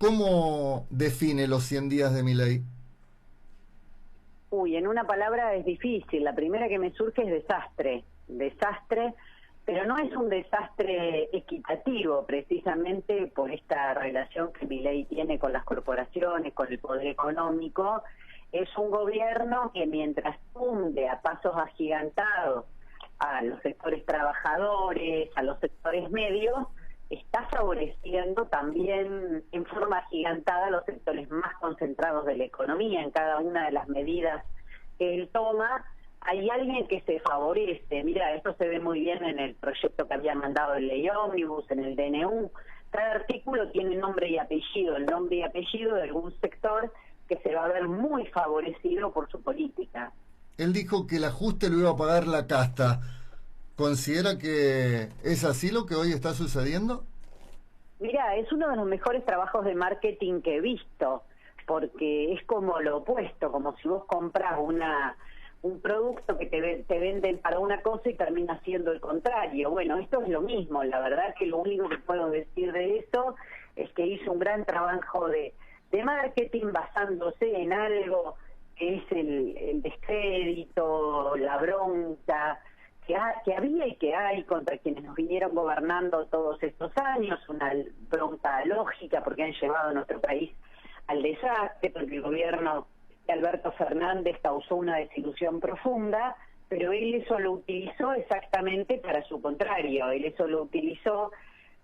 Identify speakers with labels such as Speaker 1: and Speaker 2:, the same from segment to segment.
Speaker 1: ¿Cómo define los 100 días de Milei?
Speaker 2: Uy, en una palabra es difícil. La primera que me surge es desastre. Desastre, pero no es un desastre equitativo, precisamente por esta relación que Milei tiene con las corporaciones, con el poder económico. Es un gobierno que mientras hunde a pasos agigantados a los sectores trabajadores, a los sectores medios, está favoreciendo también en forma agigantada a los sectores más concentrados de la economía. En cada una de las medidas que él toma, hay alguien que se favorece. Mira, esto se ve muy bien en el proyecto que había mandado el Ley Ómnibus, en el DNU. Cada artículo tiene nombre y apellido, el nombre y apellido de algún sector que se va a ver muy favorecido por su política.
Speaker 1: Él dijo que el ajuste lo iba a pagar la casta. ¿Considera que es así lo que hoy está sucediendo?
Speaker 2: Mira, es uno de los mejores trabajos de marketing que he visto, porque es como lo opuesto, como si vos compras un producto que te venden para una cosa y termina siendo el contrario. Bueno, esto es lo mismo. La verdad que lo único que puedo decir de eso es que hizo un gran trabajo de marketing basándose en algo que es el descrédito, la bronca que había y que hay contra quienes nos vinieron gobernando todos estos años, una bronca lógica porque han llevado a nuestro país al desastre, porque el gobierno de Alberto Fernández causó una desilusión profunda, pero él eso lo utilizó exactamente para su contrario. Él eso lo utilizó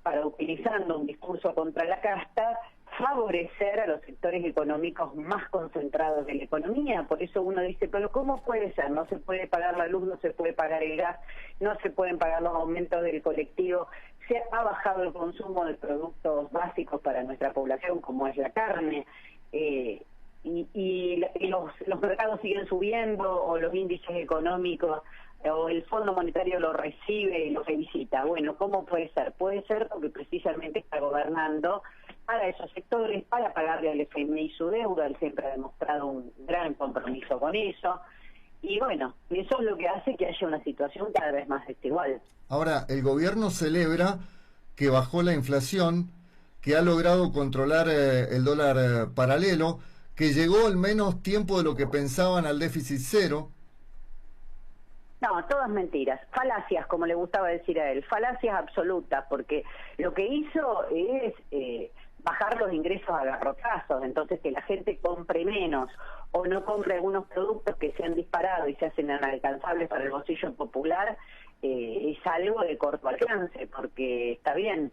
Speaker 2: para, utilizando un discurso contra la casta, favorecer a los sectores económicos más concentrados de la economía. Por eso uno dice, pero ¿cómo puede ser? No se puede pagar la luz, no se puede pagar el gas, no se pueden pagar los aumentos del colectivo. Se ha bajado el consumo de productos básicos para nuestra población, como es la carne, y los mercados siguen subiendo, o los índices económicos, o el Fondo Monetario lo recibe y lo felicita. Bueno, ¿cómo puede ser? Puede ser porque precisamente está gobernando para esos sectores, para pagarle al FMI su deuda. Él siempre ha demostrado un gran compromiso con eso. Y bueno, eso es lo que hace que haya una situación cada vez más desigual.
Speaker 1: Ahora, el gobierno celebra que bajó la inflación, que ha logrado controlar el dólar paralelo, que llegó en menos tiempo de lo que pensaban al déficit cero.
Speaker 2: No, todas mentiras, falacias, como le gustaba decir a él, falacias absolutas, porque lo que hizo es bajar los ingresos a garrotazos, entonces que la gente compre menos o no compre algunos productos que se han disparado y se hacen inalcanzables para el bolsillo popular, es algo de corto alcance, porque está bien,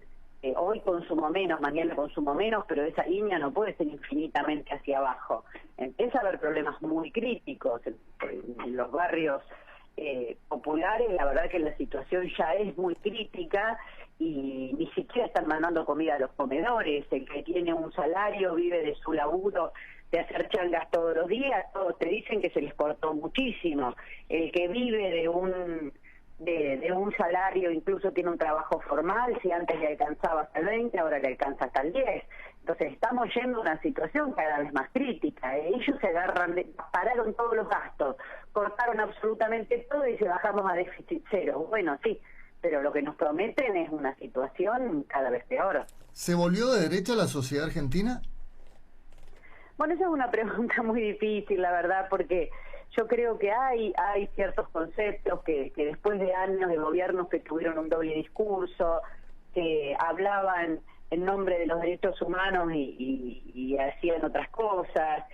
Speaker 2: hoy consumo menos, mañana consumo menos, pero esa línea no puede ser infinitamente hacia abajo. Empieza a haber problemas muy críticos en los barrios populares. La verdad que la situación ya es muy crítica y ni siquiera están mandando comida a los comedores. El que tiene un salario vive de su laburo de hacer changas todos los días, todos te dicen que se les cortó muchísimo. El que vive de un salario, incluso tiene un trabajo formal, si antes le alcanzaba hasta el 20, ahora le alcanza hasta el 10. Entonces estamos yendo a una situación cada vez más crítica. Ellos se agarran, pararon todos los gastos, cortaron absolutamente todo y se bajamos a déficit cero. Bueno, sí, pero lo que nos prometen es una situación cada vez peor.
Speaker 1: ¿Se volvió de derecha la sociedad argentina?
Speaker 2: Bueno, esa es una pregunta muy difícil, la verdad, porque yo creo que hay ciertos conceptos que después de años de gobiernos que tuvieron un doble discurso, que hablaban en nombre de los derechos humanos y hacían otras cosas,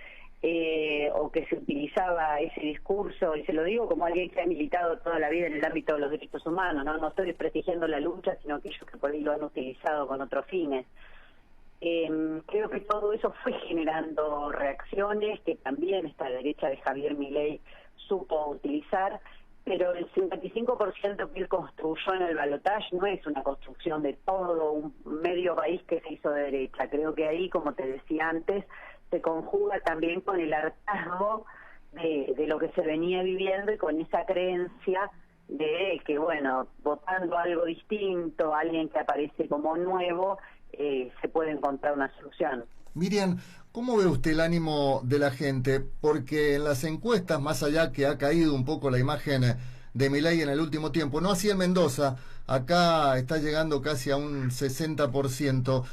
Speaker 2: o que se utilizaba ese discurso, y se lo digo como alguien que ha militado toda la vida en el ámbito de los derechos humanos, no estoy desprestigiando la lucha, sino aquellos que por ahí lo han utilizado con otros fines. Creo que todo eso fue generando reacciones que también esta derecha de Javier Milei supo utilizar, pero el 55% que él construyó en el balotaje no es una construcción de todo un medio país que se hizo de derecha. Creo que ahí, como te decía antes, se conjuga también con el hartazgo de lo que se venía viviendo y con esa creencia de que, bueno, votando algo distinto, alguien que aparece como nuevo, se puede encontrar una solución.
Speaker 1: Miriam, ¿cómo ve usted el ánimo de la gente? Porque en las encuestas, más allá que ha caído un poco la imagen de Milei en el último tiempo, no así en Mendoza, acá está llegando casi a un 60%.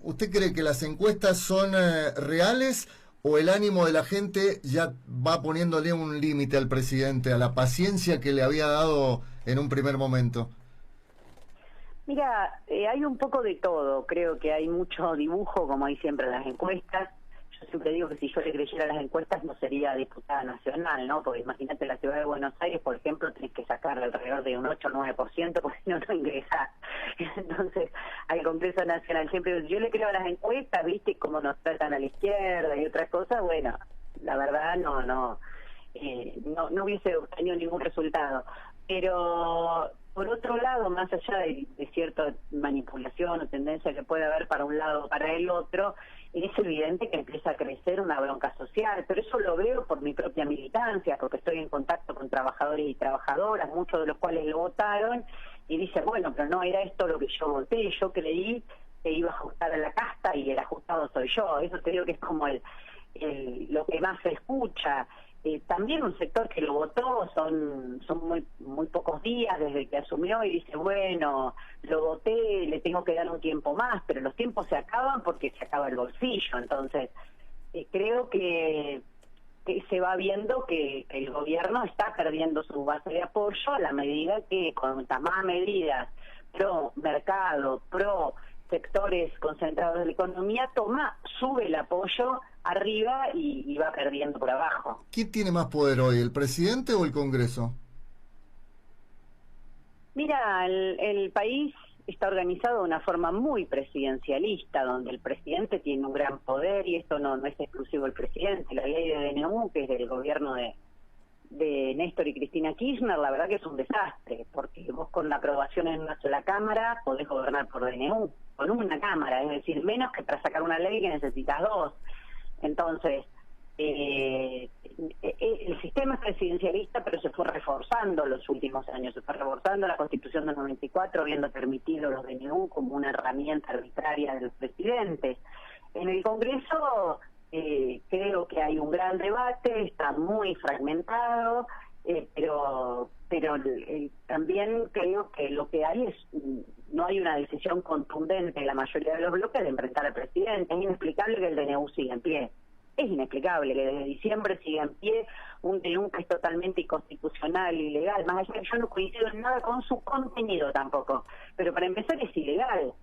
Speaker 1: ¿Usted cree que las encuestas son reales o el ánimo de la gente ya va poniéndole un límite al presidente, a la paciencia que le había dado en un primer momento?
Speaker 2: Mira, hay un poco de todo. Creo que hay mucho dibujo, como hay siempre en las encuestas. Yo siempre digo que si yo le creyera a las encuestas no sería diputada nacional, ¿no? Porque imagínate, la ciudad de Buenos Aires, por ejemplo, tenés que sacar alrededor de un 8 o 9%, porque si no, no ingresás. Entonces, al Congreso Nacional siempre, yo le creo a las encuestas, ¿viste? Cómo nos tratan a la izquierda y otras cosas. Bueno, la verdad no hubiese obtenido ningún resultado. Pero por otro lado, más allá de cierta manipulación o tendencia que puede haber para un lado o para el otro, es evidente que empieza a crecer una bronca social, pero eso lo veo por mi propia militancia, porque estoy en contacto con trabajadores y trabajadoras, muchos de los cuales lo votaron, y dicen, bueno, pero no era esto lo que yo voté, yo creí que iba a ajustar a la casta y el ajustado soy yo. Eso te digo que es como lo que más se escucha. También un sector que lo votó, son muy pocos días desde que asumió y dice, bueno, lo voté, le tengo que dar un tiempo más, pero los tiempos se acaban porque se acaba el bolsillo. Entonces, creo que se va viendo que el gobierno está perdiendo su base de apoyo a la medida que con más medidas pro mercado, pro sectores concentrados de la economía, sube el apoyo arriba y va perdiendo por abajo.
Speaker 1: ¿Quién tiene más poder hoy, el presidente o el Congreso?
Speaker 2: Mira, el país está organizado de una forma muy presidencialista, donde el presidente tiene un gran poder, y esto no es exclusivo del presidente. La ley de DNU, que es del gobierno de Néstor y Cristina Kirchner, la verdad que es un desastre, porque vos con la aprobación en una sola cámara podés gobernar por DNU, con una cámara, es decir, menos que para sacar una ley que necesitas dos. Entonces, el sistema es presidencialista, pero se fue reforzando los últimos años, se fue reforzando la Constitución del 94, habiendo permitido los DNU como una herramienta arbitraria de los presidentes. En el Congreso creo que hay un gran debate, está muy fragmentado, pero también creo que lo que hay es, no hay una decisión contundente en la mayoría de los bloques de enfrentar al presidente. Es inexplicable que el DNU siga en pie. Es inexplicable que desde diciembre siga en pie un DNU que es totalmente inconstitucional, ilegal. Más allá que yo no coincido en nada con su contenido tampoco, pero para empezar es ilegal.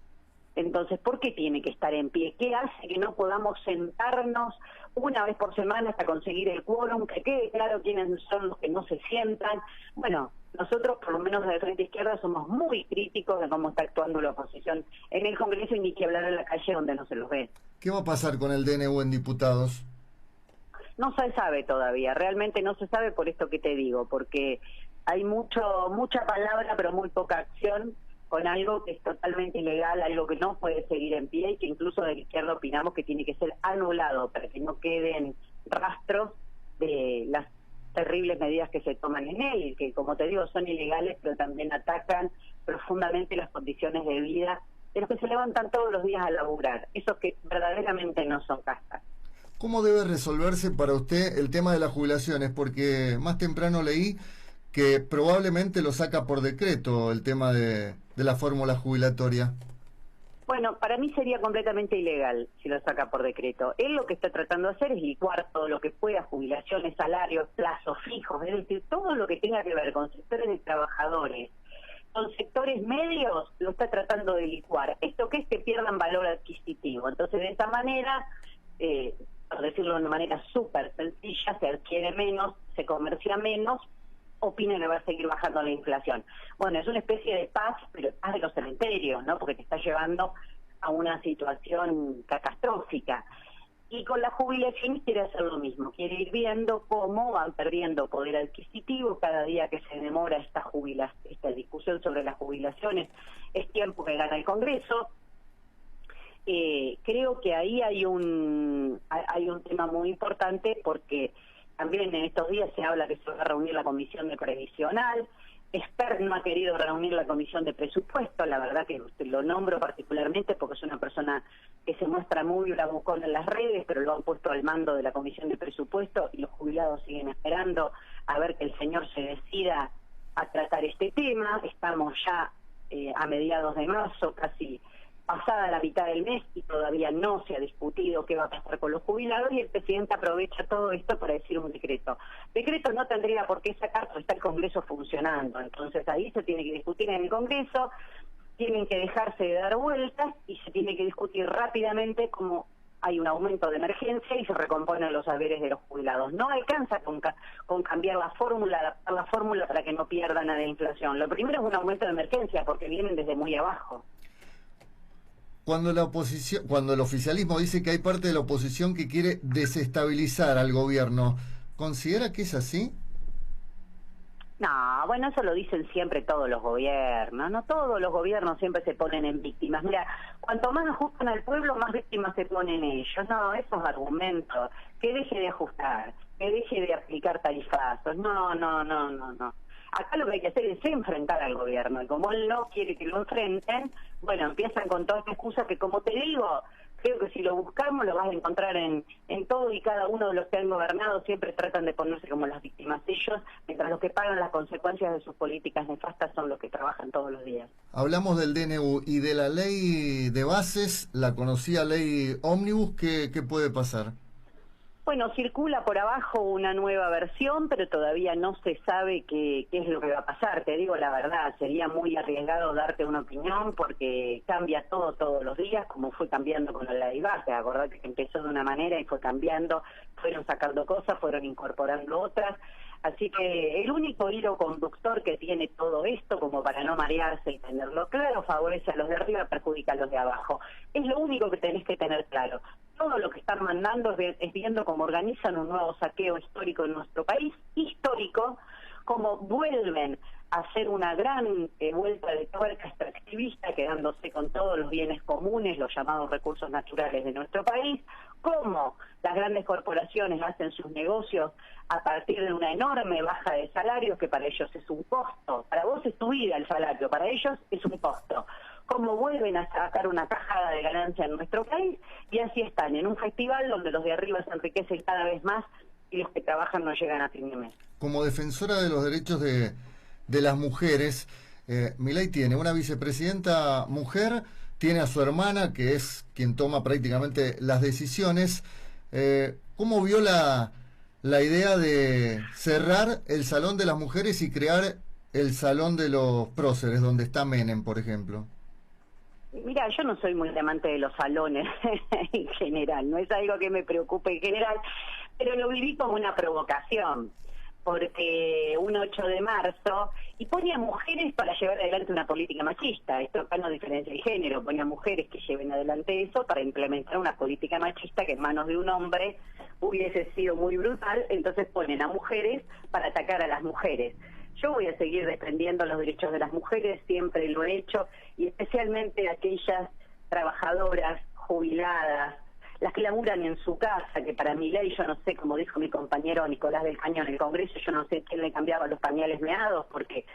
Speaker 2: Entonces, ¿por qué tiene que estar en pie? ¿Qué hace que no podamos sentarnos una vez por semana hasta conseguir el quórum? Que quede claro quiénes son los que no se sientan. Bueno, nosotros, por lo menos desde Frente Izquierda, somos muy críticos de cómo está actuando la oposición en el Congreso, y ni que hablar en la calle donde no se los ve.
Speaker 1: ¿Qué va a pasar con el DNU en diputados?
Speaker 2: No se sabe todavía, realmente no se sabe, por esto que te digo, porque hay mucha palabra pero muy poca acción con algo que es totalmente ilegal, algo que no puede seguir en pie, y que incluso de la izquierda opinamos que tiene que ser anulado para que no queden rastros de las terribles medidas que se toman en él, que, como te digo, son ilegales, pero también atacan profundamente las condiciones de vida de los que se levantan todos los días a laburar, esos que verdaderamente no son castas.
Speaker 1: ¿Cómo debe resolverse para usted el tema de las jubilaciones? Porque más temprano leí que probablemente lo saca por decreto el tema de la fórmula jubilatoria.
Speaker 2: Bueno, para mí sería completamente ilegal si lo saca por decreto. Él lo que está tratando de hacer es licuar todo lo que pueda, jubilaciones, salarios, plazos fijos, es decir, todo lo que tenga que ver con sectores de trabajadores, con sectores medios, lo está tratando de licuar. ¿Esto qué es? Que pierdan valor adquisitivo. Entonces, de esta manera, por decirlo de una manera súper sencilla, se adquiere menos, se comercia menos, opina que va a seguir bajando la inflación. Bueno, es una especie de paz, pero paz de los cementerios, ¿no? Porque te está llevando a una situación catastrófica. Y con la jubilación quiere hacer lo mismo, quiere ir viendo cómo van perdiendo poder adquisitivo cada día que se demora esta discusión sobre las jubilaciones. Es tiempo que gana el Congreso. Creo que ahí hay un tema muy importante, porque también en estos días se habla que se va a reunir la comisión de previsional. Esper no ha querido reunir la comisión de presupuesto, la verdad que lo nombro particularmente porque es una persona que se muestra muy bravucón en las redes, pero lo han puesto al mando de la comisión de presupuesto y los jubilados siguen esperando a ver que el señor se decida a tratar este tema. Estamos ya a mediados de marzo, casi pasada la mitad del mes y todavía no se ha discutido qué va a pasar con los jubilados, y el presidente aprovecha todo esto para decir un decreto. Decreto no tendría por qué sacar, porque está el Congreso funcionando, entonces ahí se tiene que discutir en el Congreso, tienen que dejarse de dar vueltas y se tiene que discutir rápidamente cómo hay un aumento de emergencia y se recomponen los haberes de los jubilados. No alcanza con cambiar la fórmula, adaptar la fórmula para que no pierdan a la inflación. Lo primero es un aumento de emergencia porque vienen desde muy abajo.
Speaker 1: Cuando la oposición, cuando el oficialismo dice que hay parte de la oposición que quiere desestabilizar al gobierno, ¿considera que es así?
Speaker 2: No, bueno, eso lo dicen siempre todos los gobiernos, no todos los gobiernos siempre se ponen en víctimas. Mira, cuanto más ajustan al pueblo, más víctimas se ponen ellos. No, esos argumentos, que deje de ajustar, que deje de aplicar tarifazos. No. Acá lo que hay que hacer es enfrentar al gobierno, y como él no quiere que lo enfrenten, bueno, empiezan con todas estas excusas que, como te digo, creo que si lo buscamos lo vas a encontrar en todo y cada uno de los que han gobernado. Siempre tratan de ponerse como las víctimas ellos, mientras los que pagan las consecuencias de sus políticas nefastas son los que trabajan todos los días.
Speaker 1: Hablamos del DNU y de la ley de bases, la conocida ley Ómnibus. ¿Qué puede pasar?
Speaker 2: Bueno, circula por abajo una nueva versión, pero todavía no se sabe qué es lo que va a pasar. Te digo la verdad, sería muy arriesgado darte una opinión porque cambia todo todos los días, como fue cambiando con la ley base. Acordate que empezó de una manera y fue cambiando, fueron sacando cosas, fueron incorporando otras. Así que el único hilo conductor que tiene todo esto, como para no marearse y tenerlo claro, favorece a los de arriba, perjudica a los de abajo. Es lo único que tenés que tener claro. Todo lo que están mandando es viendo cómo organizan un nuevo saqueo histórico en nuestro país, histórico, cómo vuelven a hacer una gran vuelta de tuerca extractivista, quedándose con todos los bienes comunes, los llamados recursos naturales de nuestro país, cómo las grandes corporaciones hacen sus negocios a partir de una enorme baja de salarios, que para ellos es un costo. Para vos es tu vida el salario, para ellos es un costo. Cómo vuelven a sacar una tajada de ganancia en nuestro país, y así están, en un festival donde los de arriba se enriquecen cada vez más y los que trabajan no llegan a fin de mes.
Speaker 1: Como defensora de los derechos de las mujeres, Milei tiene una vicepresidenta mujer, tiene a su hermana, que es quien toma prácticamente las decisiones. ¿Cómo vio la idea de cerrar el Salón de las Mujeres y crear el Salón de los Próceres, donde está Menem, por ejemplo?
Speaker 2: Mira, yo no soy muy amante de los salones en general, no es algo que me preocupe en general, pero lo viví como una provocación, porque un 8 de marzo, y pone a mujeres para llevar adelante una política machista. Esto acá no diferencia el género, pone a mujeres que lleven adelante eso para implementar una política machista que en manos de un hombre hubiese sido muy brutal. Entonces ponen a mujeres para atacar a las mujeres. Yo voy a seguir defendiendo los derechos de las mujeres, siempre lo he hecho, y especialmente aquellas trabajadoras jubiladas, las que laburan en su casa, que para mi ley, yo no sé, como dijo mi compañero Nicolás del Caño en el Congreso, yo no sé quién le cambiaba los pañales meados, porque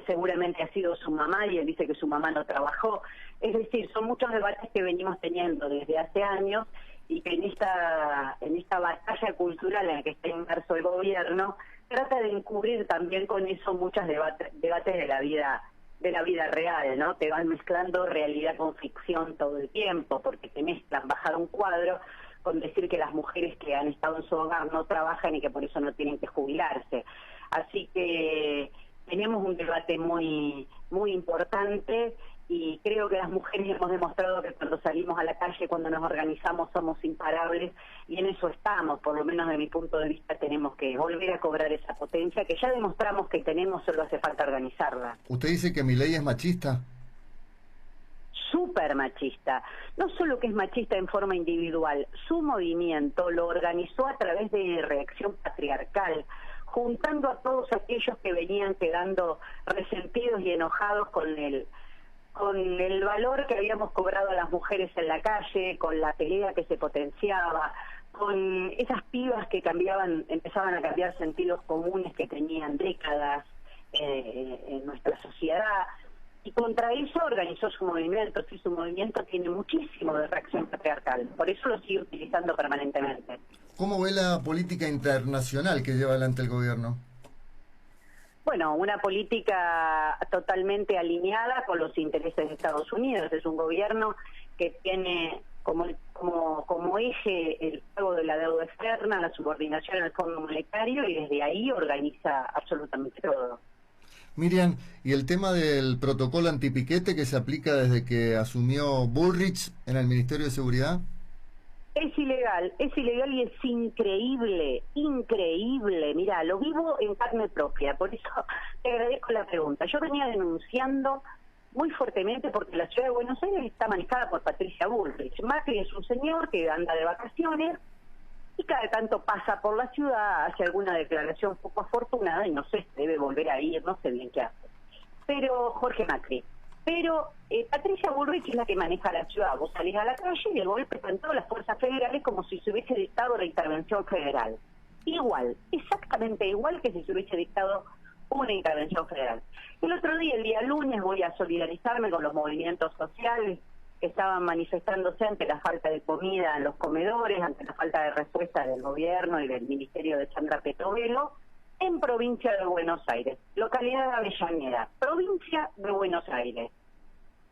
Speaker 2: seguramente ha sido su mamá, y él dice que su mamá no trabajó. Es decir, son muchos debates que venimos teniendo desde hace años, y que en esta batalla cultural en la que está inmerso el gobierno, trata de encubrir también con eso muchos debates de la vida real, ¿no? Te van mezclando realidad con ficción todo el tiempo, porque te mezclan bajar un cuadro con decir que las mujeres que han estado en su hogar no trabajan y que por eso no tienen que jubilarse. Así que tenemos un debate muy importante, y creo que las mujeres hemos demostrado que cuando salimos a la calle, cuando nos organizamos, somos imparables, y en eso estamos. Por lo menos de mi punto de vista tenemos que volver a cobrar esa potencia que ya demostramos que tenemos, solo hace falta organizarla.
Speaker 1: ¿Usted dice que Milei es machista?
Speaker 2: Súper machista. No solo que es machista en forma individual, su movimiento lo organizó a través de Reacción Patriarcal, juntando a todos aquellos que venían quedando resentidos y enojados con el valor que habíamos cobrado a las mujeres en la calle, con la pelea que se potenciaba, con esas pibas que empezaban a cambiar sentidos comunes que tenían décadas en nuestra sociedad, y contra eso organizó su movimiento. Sí, su movimiento tiene muchísimo de Reacción Patriarcal, por eso lo sigue utilizando permanentemente.
Speaker 1: ¿Cómo ve la política internacional que lleva adelante el gobierno?
Speaker 2: Bueno, una política totalmente alineada con los intereses de Estados Unidos. Es un gobierno que tiene como eje el pago de la deuda externa, la subordinación al Fondo Monetario, y desde ahí organiza absolutamente todo.
Speaker 1: Miriam, ¿y el tema del protocolo antipiquete que se aplica desde que asumió Bullrich en el Ministerio de Seguridad?
Speaker 2: Es ilegal y es increíble, increíble. Mira, lo vivo en carne propia, por eso te agradezco la pregunta. Yo venía denunciando muy fuertemente porque la ciudad de Buenos Aires está manejada por Patricia Bullrich. Macri es un señor que anda de vacaciones y cada tanto pasa por la ciudad, hace alguna declaración poco afortunada y no sé, debe volver a ir, no sé bien qué hace. Pero Jorge Macri. Pero Patricia Bullrich es la que maneja la ciudad. Vos salís a la calle y el golpe están todas las fuerzas federales como si se hubiese dictado la intervención federal. Igual, exactamente igual que si se hubiese dictado una intervención federal. El otro día, el día lunes, voy a solidarizarme con los movimientos sociales que estaban manifestándose ante la falta de comida en los comedores, ante la falta de respuesta del gobierno y del ministerio de Sandra Petovelo, en provincia de Buenos Aires, localidad de Avellaneda, provincia de Buenos Aires.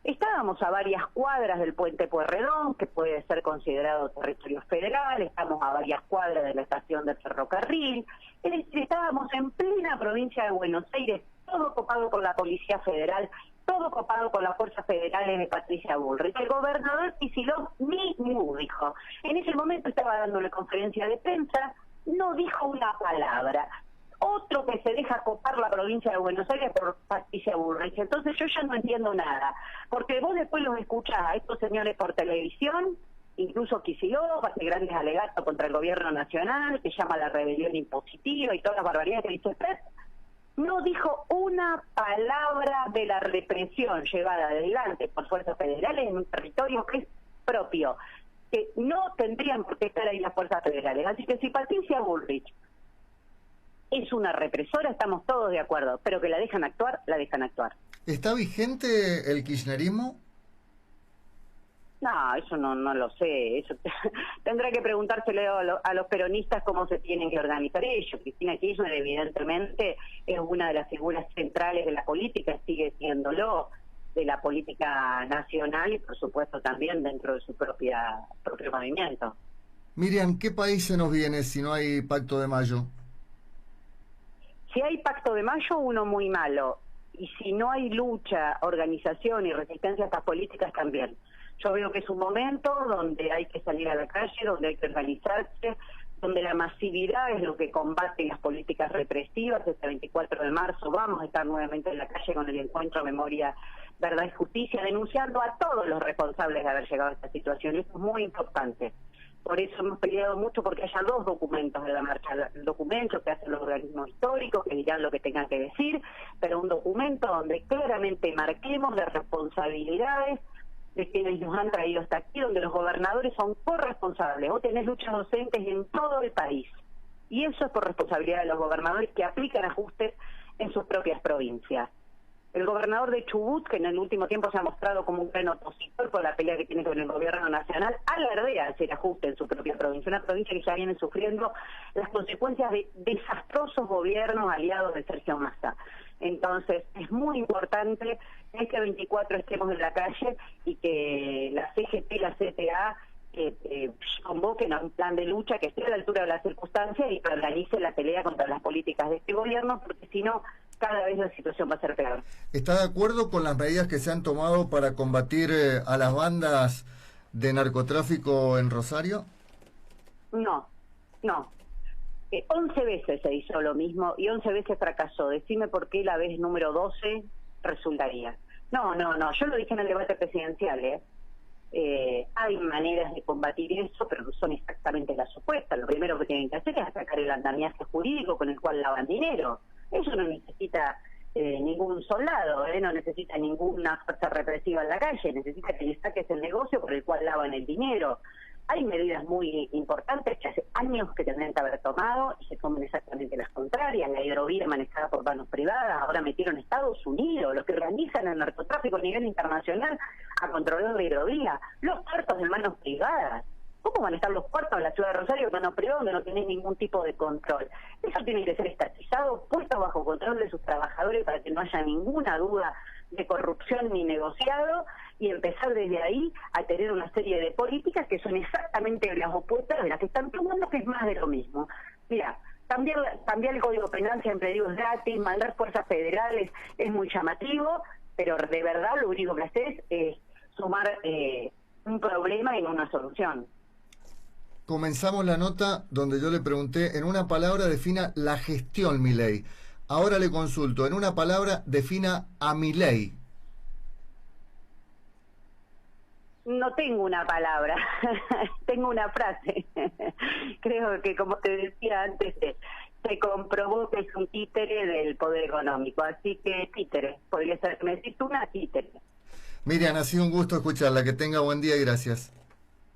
Speaker 2: Estábamos a varias cuadras del puente Pueyrredón, que puede ser considerado territorio federal, estamos a varias cuadras de la estación de ferrocarril, es decir, estábamos en plena provincia de Buenos Aires, todo copado con la Policía Federal, todo copado con las fuerzas federales de Patricia Bullrich. El gobernador Kicillof ni mu dijo. En ese momento estaba dándole conferencia de prensa, no dijo una palabra. Otro que se deja copar la provincia de Buenos Aires por Patricia Bullrich. Entonces yo ya no entiendo nada, porque vos después los escuchás a estos señores por televisión, incluso Kicillof hace grandes alegatos contra el gobierno nacional, que llama a la rebelión impositiva y todas las barbaridades que dice usted. No dijo una palabra de la represión llevada adelante por fuerzas federales en un territorio que es propio, que no tendrían por qué estar ahí las fuerzas federales. Así que si Patricia Bullrich es una represora, estamos todos de acuerdo, pero que la dejan actuar, la dejan actuar.
Speaker 1: ¿Está vigente el kirchnerismo?
Speaker 2: No, eso no lo sé. Eso tendrá que preguntárselo a los peronistas cómo se tienen que organizar ellos. Cristina Kirchner evidentemente es una de las figuras centrales de la política, sigue siéndolo, de la política nacional y por supuesto también dentro de su propio movimiento.
Speaker 1: Miriam, ¿qué país se nos viene si no hay Pacto de Mayo?
Speaker 2: Si hay Pacto de Mayo, uno muy malo. Y si no hay lucha, organización y resistencia a estas políticas, también. Yo veo que es un momento donde hay que salir a la calle, donde hay que organizarse, donde la masividad es lo que combate las políticas represivas. Este 24 de marzo vamos a estar nuevamente en la calle con el encuentro Memoria, Verdad y Justicia, denunciando a todos los responsables de haber llegado a esta situación. Eso es muy importante. Por eso hemos peleado mucho porque haya dos documentos de la marcha. El documento que hacen los organismos históricos, que dirán lo que tengan que decir, pero un documento donde claramente marquemos las responsabilidades de quienes nos han traído hasta aquí, donde los gobernadores son corresponsables. Vos tenés luchas docentes en todo el país, y eso es por responsabilidad de los gobernadores que aplican ajustes en sus propias provincias. El gobernador de Chubut, que en el último tiempo se ha mostrado como un gran opositor por la pelea que tiene con el gobierno nacional, alardea hacer ajuste en su propia provincia, una provincia que ya viene sufriendo las consecuencias de desastrosos gobiernos aliados de Sergio Massa. Entonces, es muy importante que este 24 estemos en la calle y que la CGT y la CTA convoquen a un plan de lucha que esté a la altura de las circunstancias y que organice la pelea contra las políticas de este gobierno, porque si no, cada vez la situación va a ser peor.
Speaker 1: ¿Está de acuerdo con las medidas que se han tomado para combatir a las bandas de narcotráfico en Rosario?
Speaker 2: No. 11 veces se hizo lo mismo y 11 veces fracasó. Decime por qué la vez número 12 resultaría. No, yo lo dije en el debate presidencial, hay maneras de combatir eso, pero no son exactamente las supuestas. Lo primero que tienen que hacer es sacar el andamiaje jurídico con el cual lavan dinero. Eso no necesita ningún soldado, no necesita ninguna fuerza represiva en la calle, necesita que le saques el negocio por el cual lavan el dinero. Hay medidas muy importantes que hace años que tendrían que haber tomado y se toman exactamente las contrarias. La hidrovía manejada por manos privadas, ahora metieron a Estados Unidos, los que organizan el narcotráfico a nivel internacional, a controlar la hidrovía, los puertos de manos privadas. ¿Cómo van a estar los puertos en la ciudad de Rosario, mano privada, donde no tenés ningún tipo de control? Eso tiene que ser estatizado, puesto bajo control de sus trabajadores para que no haya ninguna duda de corrupción ni negociado, y empezar desde ahí a tener una serie de políticas que son exactamente las opuestas de las que están tomando, que es más de lo mismo. Mira, cambiar el Código Penal, siempre digo, es gratis, mandar fuerzas federales es muy llamativo, pero de verdad lo único que haces es sumar un problema y no una solución.
Speaker 1: Comenzamos la nota donde yo le pregunté, en una palabra defina la gestión Milei. Ahora le consulto, en una palabra defina a Milei.
Speaker 2: No tengo una palabra, tengo una frase. Creo que, como te decía antes, se comprobó que es un títere del poder económico. Así que títere, podría ser que me decís una títere.
Speaker 1: Miriam, ha sido un gusto escucharla. Que tenga buen día y gracias.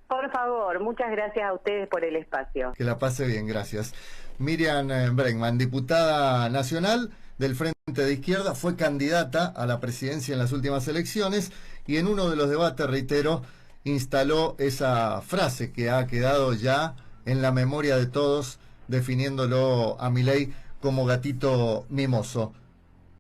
Speaker 2: Por favor, muchas gracias a ustedes por el espacio.
Speaker 1: Que la pase bien, gracias. Miriam Bregman, diputada nacional del Frente de Izquierda, fue candidata a la presidencia en las últimas elecciones y en uno de los debates, reitero, instaló esa frase que ha quedado ya en la memoria de todos, definiéndolo a Milei como gatito mimoso.